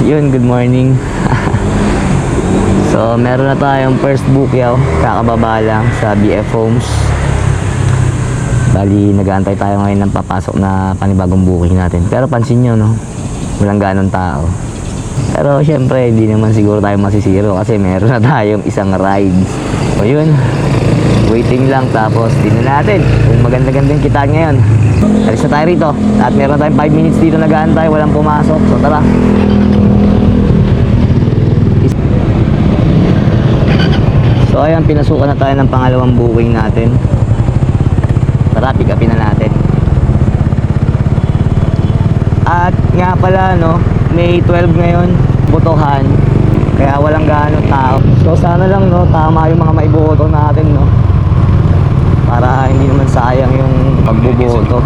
Yun, good morning. So, meron na tayong first bukyaw. Kakababa lang sa BF Homes. Bali, nag-aantay tayo ngayon ng papasok na panibagong booking natin. Pero pansin nyo, no? Walang ganong tao. Pero syempre, hindi naman siguro tayo masisiro kasi meron na tayong isang ride. So, yun. Waiting lang, tapos tingnan natin kung maganda-ganda yung kitaan ngayon. Alis na tayo rito. At meron tayong 5 minutes dito nag-aantay. Walang pumasok. So, tara. So ayan, pinasukan na tayo ng pangalawang booking natin. Tara, pick upin na natin. At nga pala, no, May 12 ngayon, botohan. Kaya walang gaano tao. So sana lang, no, tama yung mga maiboto natin, no, para hindi naman sayang yung pagboboto.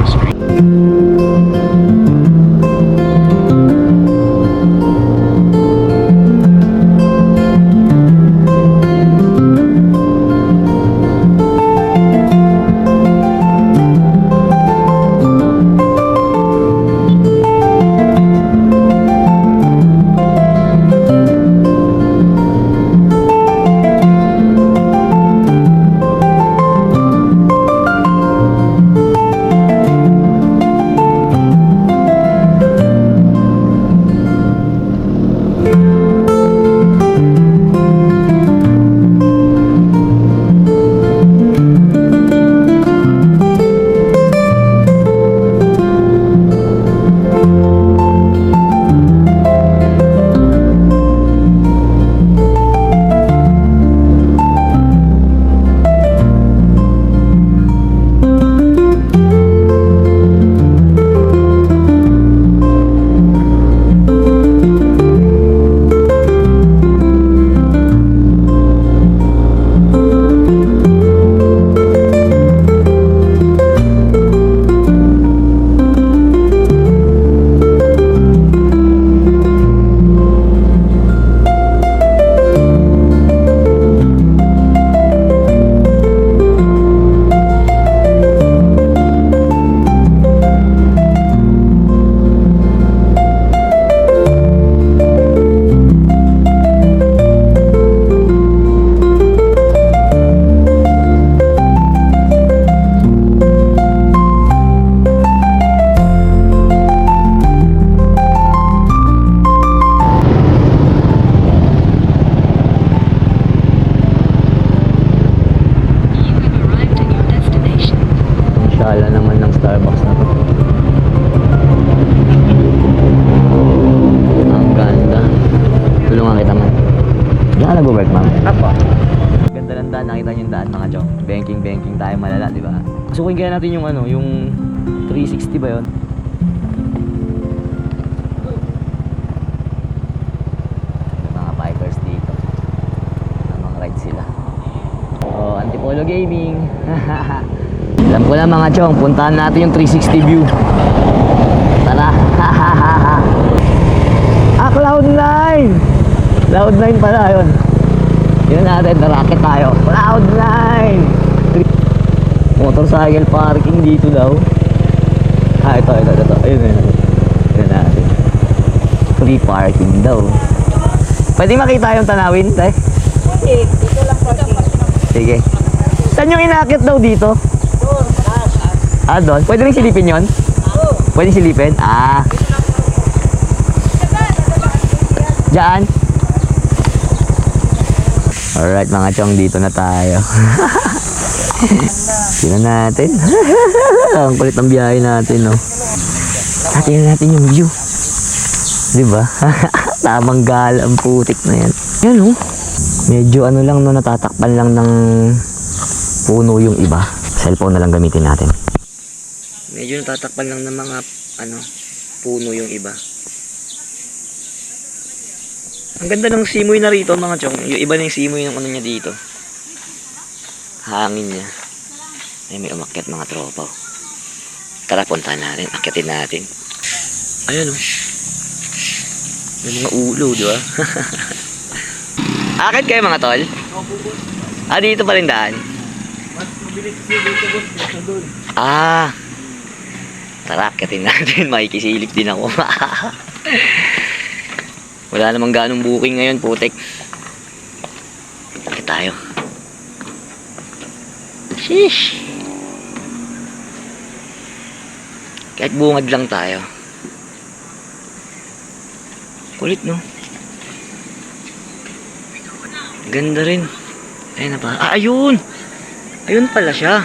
Shala naman ng Starbucks na to. Ang ganda. Tulungan kita, man. Diyan ka nag-work, ma'am? Apo. Ganda ng daan. Nakita niyo yung daan, mga chong. Banking tayo malala, di ba? Sukuin kaya natin yung ano, yung 360 ba yun? May mga bikers dito. Namang ride sila. Oh, Antipolo Gaming. Alam ko na, mga chong, puntahan natin yung 360 view. Tara. Cloud9. Cloud9 pala yun. Yun natin, na-rocket tayo. Cloud9. Motorcycle parking dito daw. Ito. Ayun. Yun natin. Free parking daw. Pwede makita yung tanawin, tay? Okay, dito lang po. Sige. Saan yung inakit daw dito? Doon? Pwede rin silipin yun? Pwede silipin? Diyan? Alright, mga chong, dito na tayo. Tingnan natin. Ang kulit ng biyahe natin, no? Tingnan natin yung view. Diba? Tamang gala ang putik na yan. Yan, no? Medyo ano lang, no, natatakpan lang ng puno yung iba. Cellphone na lang gamitin natin. Medyo natatakpan lang ng mga puno yung iba. Ang ganda ng simoy na rito, mga chong. Yung iba na yung simoy ng ano niya dito. Hangin niya. Ay, may umakyat mga tropa. Tara, puntahan natin. Akyatin natin. Ayan, oh. May mga ulo, di ba? Akit kayo, mga tol? Dito pa rin daan. Mas mabilis dito, boss. Dito doon. Tara, akyatin natin. Makikisilip din ako. Wala namang ganong booking ngayon, putik. Bakit tayo? Sheesh! Kahit bungad lang tayo. Kulit, no? Ganda rin. Ayun na pa. Ah, ayun! Ayun pala siya.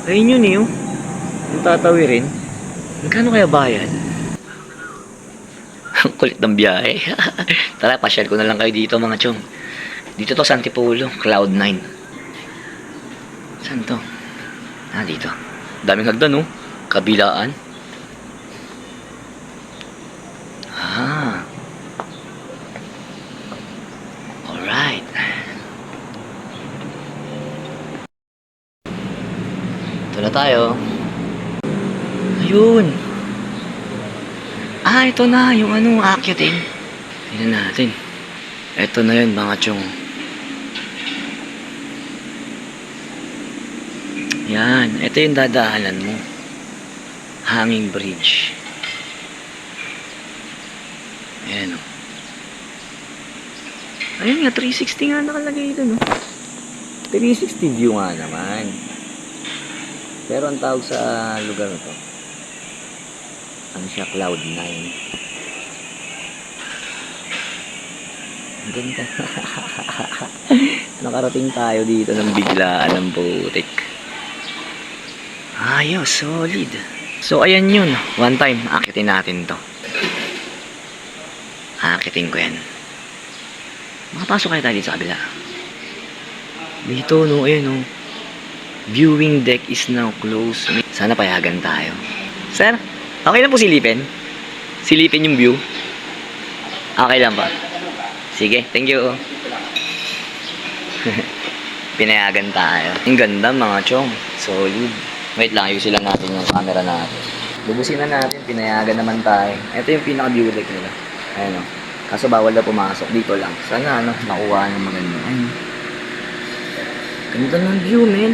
Ayun yun eh, oh. Yung tatawirin. Magkano kaya bayad? Ang kulit ng biyahe. Tara, pasyal ko na lang kayo dito, mga chong. Dito to, sa Antipolo, Cloud9. Saan to? Ah, dito. Daming hagdan, oh. Kabilaan. Ah. Alright. Ito na tayo. Ayun. Ah, ito na. Yung ano, aakyutin. Tingnan natin. Ito na yun, mga chong. Yan. Ito yung dadaanan mo. Hanging bridge. Ayan o. Ayun nga, 360 nga nakalagay dun o. 360 view nga naman. Pero ang tawag sa lugar na to, ano siya, Cloud9. Ang ganda. Nakarating tayo dito ng biglaan ng putik. Ayos, solid. So, ayan yun. One time, akitin natin to. Akitin ko yan. Makapasok kayo tayo dito sa kabila. Dito, no, ayan, no. Viewing deck is now closed. Sana payagan tayo. Sir, okay lang po silipin? Silipin yung view? Okay lang ba? Sige, thank you. Pinayagan tayo. Ang ganda, mga chong. Solid. Wait lang, ayusin lang natin yung camera natin. Lubusin na natin, pinayagan naman tayo. Ito yung pinaka-view deck nila. Ayan o. Kaso bawal na pumasok. Dito lang. Sana ano, makuha ng maganda. Ayun. Ganda ng view, men.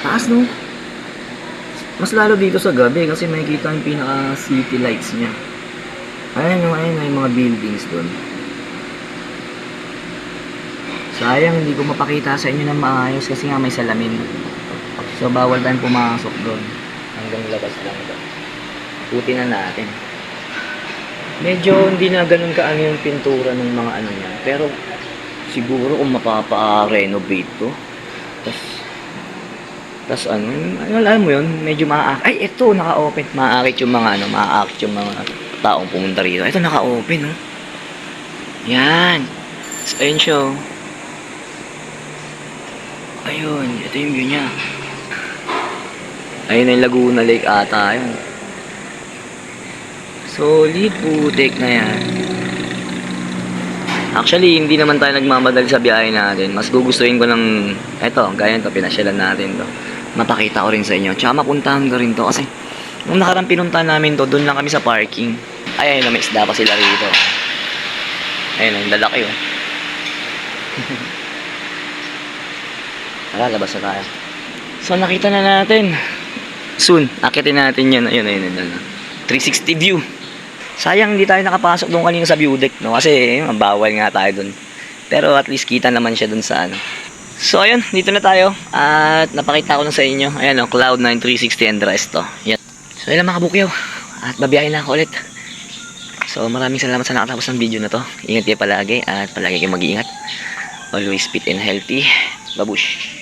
Taas, no? Mas lalo dito sa gabi kasi makikita yung pinaka-city lights niya. Ayan o, ayun na yung mga buildings doon. Sayang, hindi ko mapakita sa inyo ng maayos kasi nga may salamin. So, bawal tayong pumasok doon. Hanggang labas lang ito. Puti na natin. Medyo hindi na ganun kaano yung pintura ng mga ano niya. Pero, siguro kung mapapa-renovate to. Tapos ano, alam mo yun, medyo maaakit. Ay, ito, naka-open. Maaakit yung mga ano, maaakit yung mga taong pumunta rito. Ito, naka-open, oh. Yan. So, ayun siya, oh. Ayun, ito yung view niya. Ayun yung Laguna Lake ata yun. Solid putik na yan. Actually, hindi naman tayo nagmamadali sa biyahe natin. Mas gugustuhin ko ng eto, gaya nito, pinasyalan natin to. Mapakita ko rin sa inyo. Tsaka mapuntahan ko rin to kasi nung nakarang pinuntahan namin to, doon lang kami sa parking. Ay, ayun, may isda pa sila rito. Ayun, ang lalaki oh. Tara, labas na tayo. So, nakita na natin. Soon, akitin natin yan. Ayun, ayun, ayun. 360 view. Sayang hindi tayo nakapasok doon kanina sa view deck, no? Kasi bawal nga tayo doon. Pero at least kita naman siya doon sa ano. So, ayun, dito na tayo. At napakita ko na sa inyo. Ayan, oh, Cloud9 360 and the rest, to. Yan. So, ayun lang mga kabukyaw. At babiyahin na ako ulit. So, maraming salamat sa nakatapos ng video na to. Ingat kayo palagi at palagi kayo mag-iingat. Always fit and healthy. Babush!